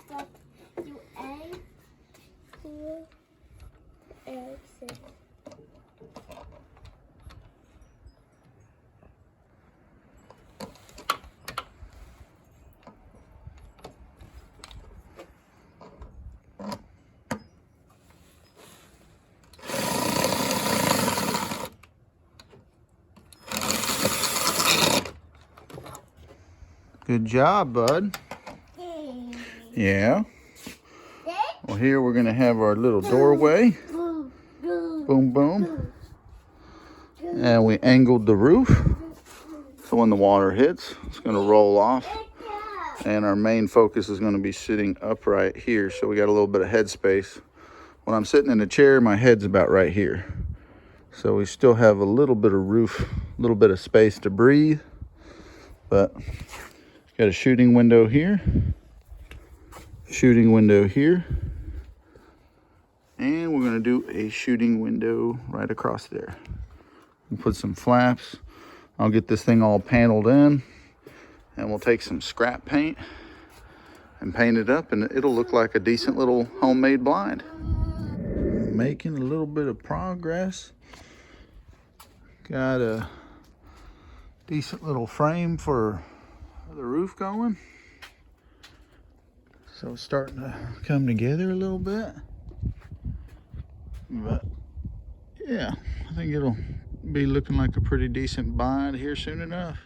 step to A, Q, X, and Good job, bud. Yeah. Well, here we're going to have our little doorway. Boom, boom. And we angled the roof. So when the water hits, it's going to roll off. And our main focus is going to be sitting upright here. So we got a little bit of head space. When I'm sitting in the chair, my head's about right here. So we still have a little bit of roof, a little bit of space to breathe. But got a shooting window here, shooting window here, and we're going to do a shooting window right across there. We'll put some flaps. I'll get this thing all paneled in, and we'll take some scrap paint and paint it up, and it'll look like a decent little homemade blind. Making a little bit of progress. Got a decent little frame for the roof going. So it's starting to come together a little bit. But yeah, I think it'll be looking like a pretty decent blind here soon enough.